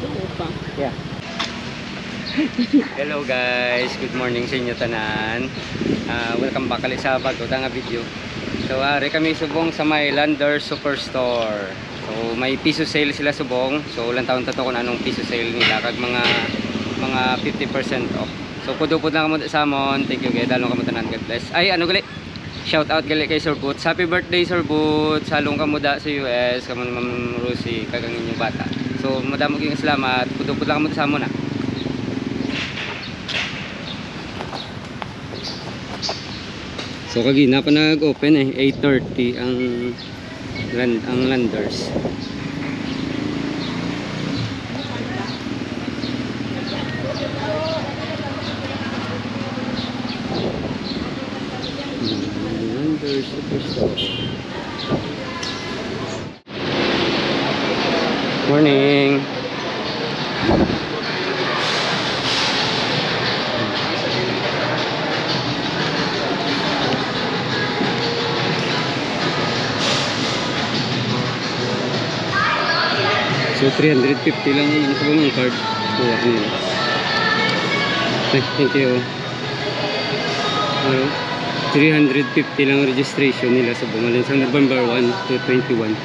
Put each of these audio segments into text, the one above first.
Upa. Yeah. Hello guys, good morning sa inyo tanan. Welcome back ulit sa bago nga video. So ari kami subong sa may Lander Superstore. So may piso sale sila subong. So ulang taon tato kung anong piso sale nila kag mga 50% off. So pud-pud lang kamo sa amon. Thank you guys. Dalong kamo tanan, God bless. Ay ano gali? Shout out gali kay Sir Boots. Happy birthday Sir Boots. Salong kamo da sa US, kamo ni Ma'am Rosie kagang inyong bata. So madamo gyud salamat. Pud-pud lang kamo sa amon na. So kagina pa nag-open 8:30 ang Landers. Landers Superstore. Morning. So 350 lang yung sabang card. Kuha nila. Thank you. 350 lang registration nila sa Bumalin sa November 1 to 21.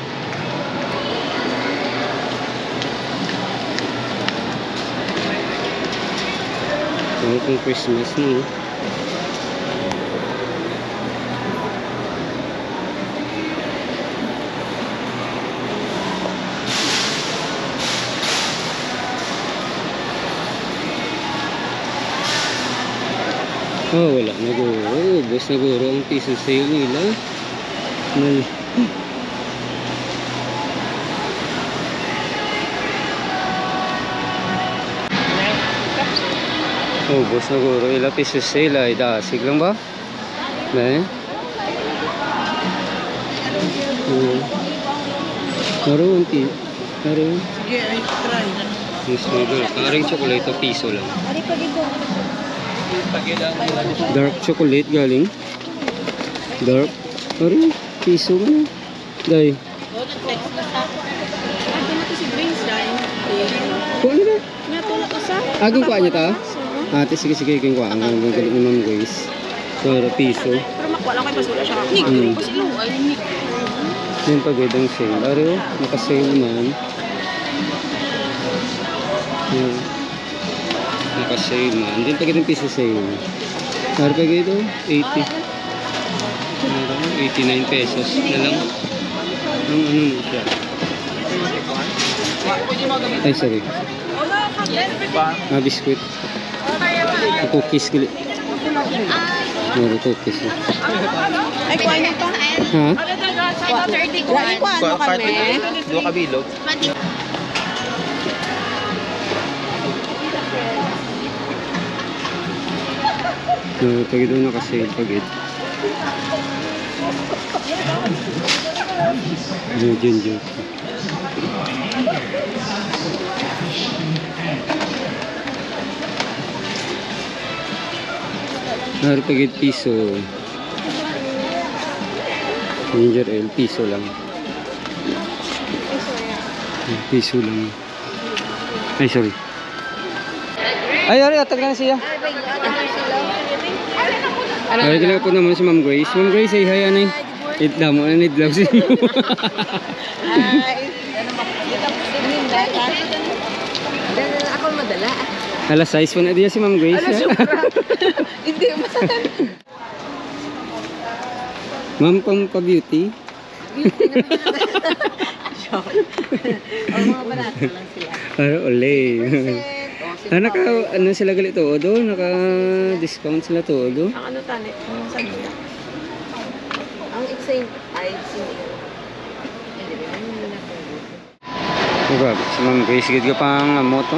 So kung Christmas no. Oh, wala naguro. Ubos naguro ang piso sale nila. Ubos naguro. Ila piso sale ay dasig lang ba? Ne? Naroon ti. Naroon. Sige, ay try. Yes, karing chocolate piso lang. Ari pa dito. Dark chocolate galing. Dark. Ari, piso man. Dai. Ate na to si Grace dahil. Kuha na. Nato na to sa. Aging kuha niya ta? Ate, sige, galing kuha. Ang galing ni Ma'am Grace. So, piso. Pero makuha lang kayo pasula siya. Nig, kasi lo ay nig. Yung pagidang sale. Ari, naka-sale man. Naka-sale man. Hindi pagidang piso sale. Ari pagidang 80. 89 pesos na lang. Ang ano mo siya? Ay, sorry. Biskuit. Cookies. Meron cookies. Ay, kuha niyo pa. Ha? Kuha ano kami? Dua kabilog. Pag ito naka-sale pag ito. Diyan. Hari pagit piso. Ginger ale piso lang. Piso lang. Ay sorry. Ay atag lang siya. Ay kailangan po naman si Ma'am Grace. Ma'am Grace ay hi anay. Idlaw mo na idlaw siya. Ay, ako madala. Hala size po na diya si Ma'am Grace. Hindi masakit. Ma'am pang pa-beauty. Ang mga banata lang sila. Pero ole. Ano sila gali todo? Naka-discount sila todo? Ang ano tani? Ang sabi na. Ang exchange ay sino. Oh, grabe. Si Ma'am Grace, gid ka pang moto?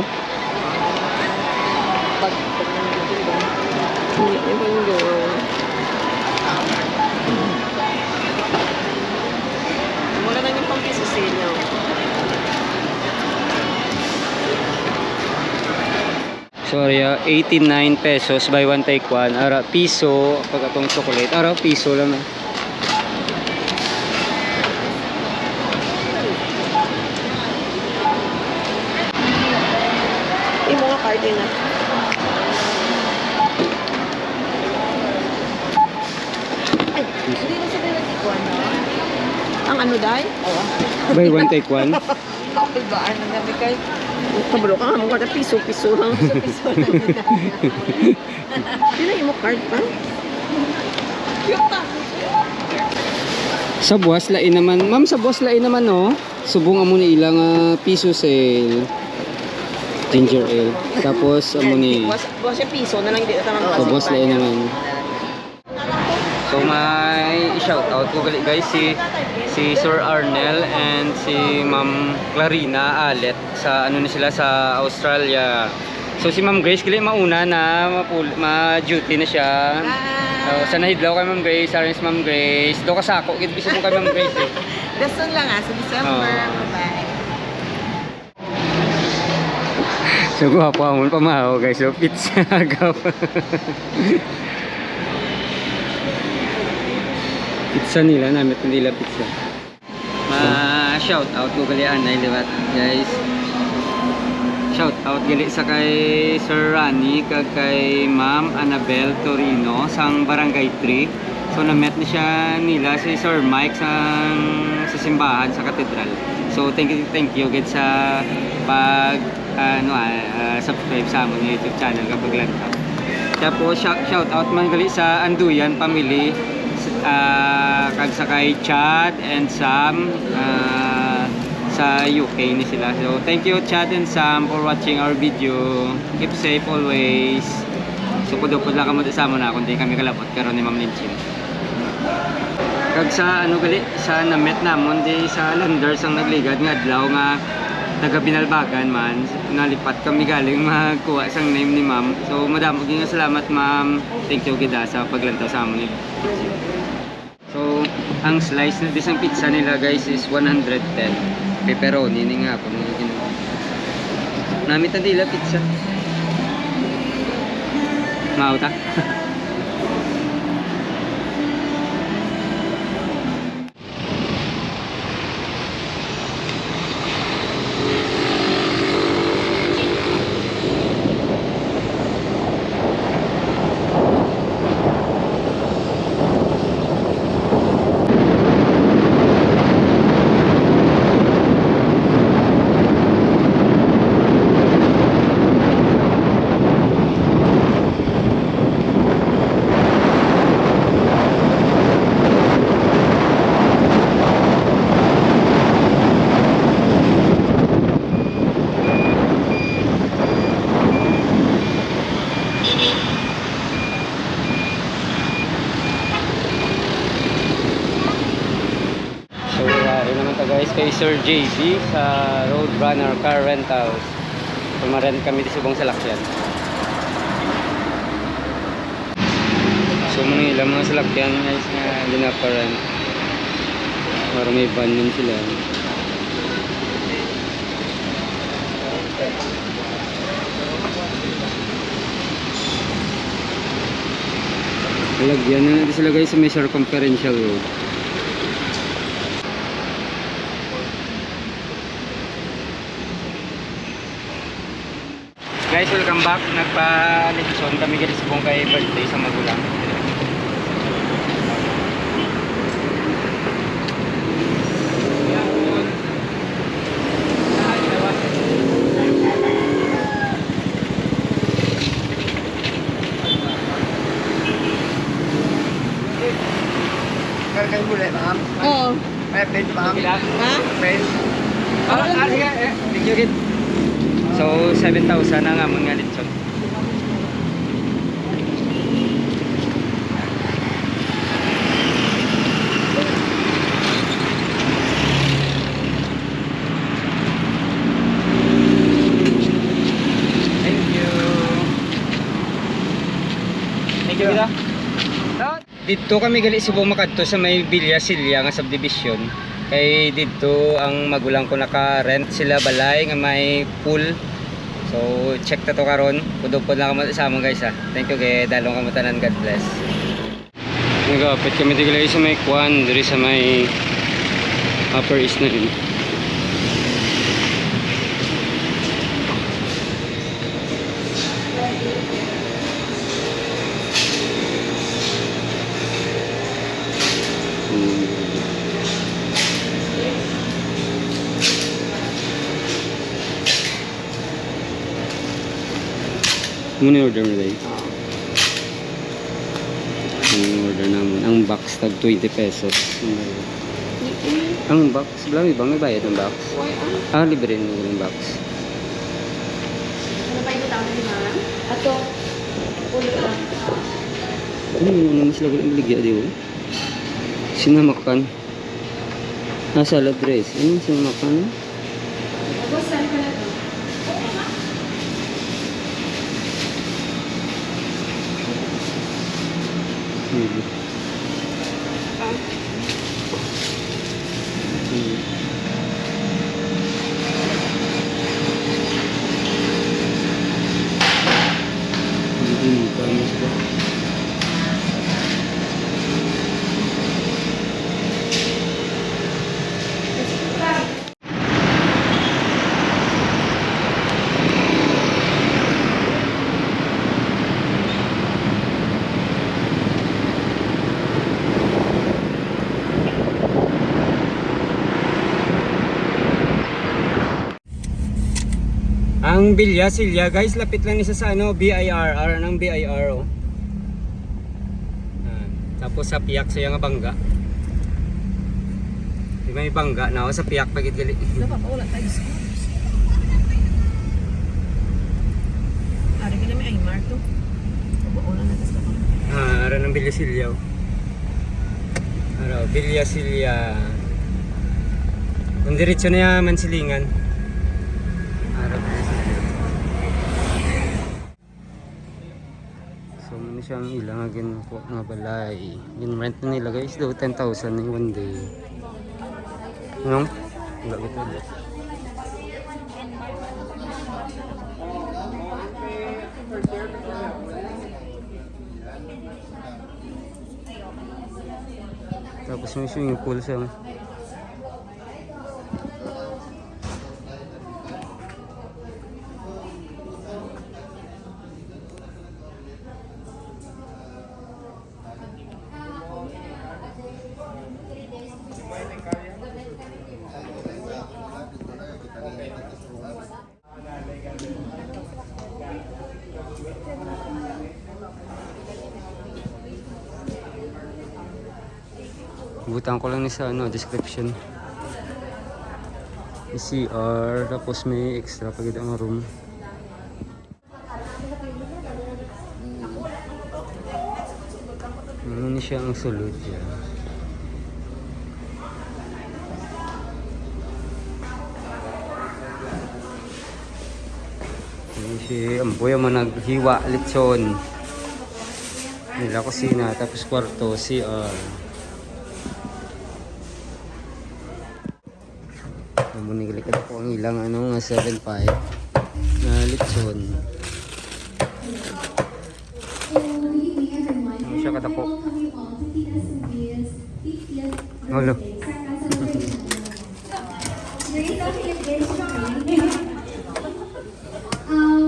Wala na yung pang-piso sale niya. Sorry, 89 pesos buy one take one. Ara piso pag atong chocolate. Ara piso lang. Imo nga card na. Ay, hindi mo sabi nag-ikuan na. Ang ano dahil? Oo. Buy one, take one. Kapag ba, ano namin kay? Kabalo ka nga, mga piso-piso lang. Piso-piso lang. Hindi mo card pa? Sa buwas lain naman. Ma'am, sa buwas lain naman, no? Subong amo ni ilang piso sale. Ginger ale. Tapos amo ni Buwas yung piso na lang, hindi na tamang sa buwas lain naman. So may shout out ko gali guys si Sir Arnel and si Ma'am Clarina Alet sa ano ni sila sa Australia. So si Ma'am Grace gali mauna na ma-duty na siya. So sa nahidlaw kay Ma'am Grace, arrange Ma'am Grace. Do ka sako gid bisan mo kay Ma'am Grace eh. Dason lang sa December. Bye. So guwapo amon pamahaw guys. So pizza agaw. Pizza nila, namit nila pizza. Shout out ko gali anay liwat guys. Shout out gali sa kay Sir Rani kag kay Ma'am Annabel Torino sang Barangay 3. So na-met ni siya nila si Sir Mike sa simbahan sa katedral. So thank you gid sa pag subscribe sa among YouTube channel kapag lantaw. Tapos shout out man gali sa Anduyan family. Kag sa kay Chad and Sam sa UK ni sila. So thank you Chad and Sam for watching our video. Keep safe always. So pudupod lang kamo sa na kundi kami kalapot karon ni Ma'am Linchin. Kag sa ano gali sa na-met namon di sa Landers ang nagligad nga adlaw nga taga Binalbagan man, nalipat kami galing magkuha sang name ni Ma'am. So madamo gyud nga salamat Ma'am. Thank you gid sa paglantaw sa amon ni video. So ang slice na disang pizza nila guys is 110. Pepperoni ni nga po namit ang dila pizza. Mauta. Guys kay Sir JC sa Roadrunner Car Rentals. Pumarent kami di subong salakyan. So mga ilang mga salakyan guys na dinaparent. Para may van din sila. Lagyan na natin sila guys sa may circumferential road. Guys, welcome back. Nagpa-lechon kami guys kung kay birthday sa magulang. Karagay mo rin, ma'am? Oo. May friend, ma'am? Ha? Friend? Thank you kid. So 7,000 na nga mga lechon. Thank you. Thank you kita. Dito kami gali subong makadto sa may Villa Silya nga subdivision. Kay dito ang magulang ko naka-rent sila balay nga may pool. So check ta to karon. Pudupod lang kamo sa amon guys ha. Thank you kay dalong kamo tanan. God bless. Nagapit kami digilay sa may kwan diri sa may Upper East na rin. Muna order mo dahil. Ang order namin. Ang box tag 20 pesos. Ang box, blami bang may bayad ng box? Libre na yung box. Ano pa yung tao ni ma'am? Ato, ulo lang. Ano yun naman sila walang biligya, di ba? Sinamakan. Salad dress. Ano yung sinamakan? Boss, saan ka na to? Hindi. Hindi pa mas ba? Ang Villa Silya, guys, lapit lang isa sa ano, BIR, ng BIR, oh. Tapos sa Piak sa nga bangga. Di may bangga na sa Piak pagit gali. Napapawala tayo sa Ari ka namin ay Mark to. Napapawala na tas na. Ara ng Villa Silya, oh. Ara, Villa Silya. Kung diretso na yaman silingan. Ara, Villa Silya. So, muna siyang ilang agin po nga balay. Yung rent na nila guys, daw 10,000 in one day. Ano? Wala ko ito. Tapos may swimming pool siya. Butan ko lang ni sa ano, description. CR, tapos may extra pagid ang room. Ano ni siya ang sulod niya. Ano si Amboy ang naghiwa lechon. Nila kusina, tapos kwarto, CR. Munigilikad po ang ilang ano nga 7.5 na lechon. Ano siya katako? Halo.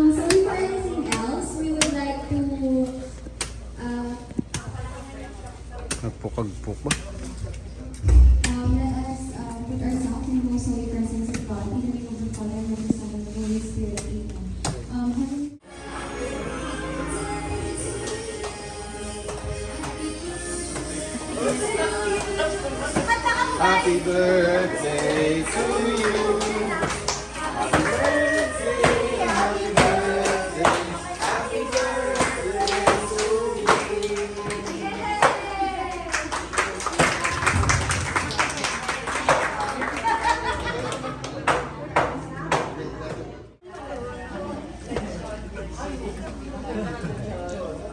So before anything else, we would like to Nagpukag-puk ba? let us put ourselves in the most holy presence of God in the name of the Father and of the Son and of the Holy Spirit. Amen. Happy birthday to you.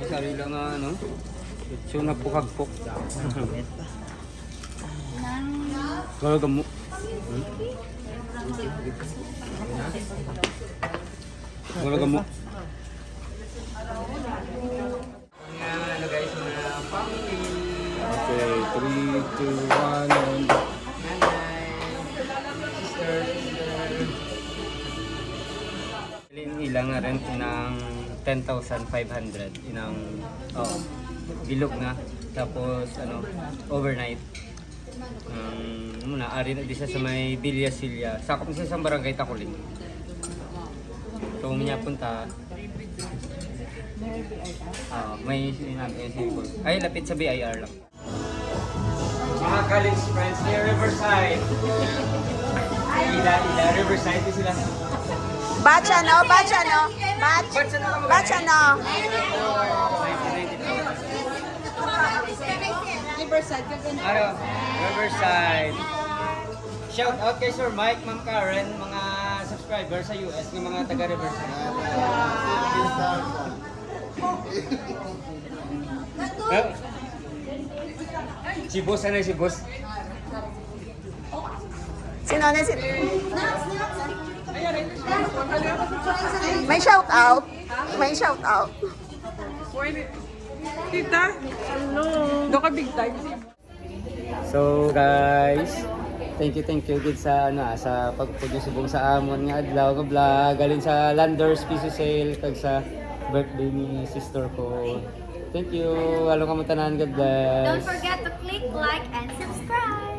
Isari lang nga ano. Lechon na pukag-puk. Galagam mo. Galagam mo. Ano guys, na family. Okay, 3, 2, 1, and... Ilang nga rent ng 10,500 inang bilog na tapos ano overnight muna ari na di siya sa may Villa Silya sakop siya sa barangay Takuling so uminya punta May sinabi ay lapit sa BIR lang. Mga college friends near Riverside. Ila Riverside din sila. Batch ano? Batch ano? Batch? Batch ano? Ano? Riverside. Shout out kay Sir Mike, Ma'am Karen, mga subscriber sa US ng mga taga Riverside. Si boss, ano si boss? Sino na si... May shout out. May shout out. Tita, ano? Doon ka big time. So guys, thank you good sa sa pagproduce subong sa amon nga adlaw nga vlog galing sa Landers Piso Sale kag sa birthday ni sister ko. Thank you. Hello ka mo tanan, God bless. Don't forget to click like and subscribe.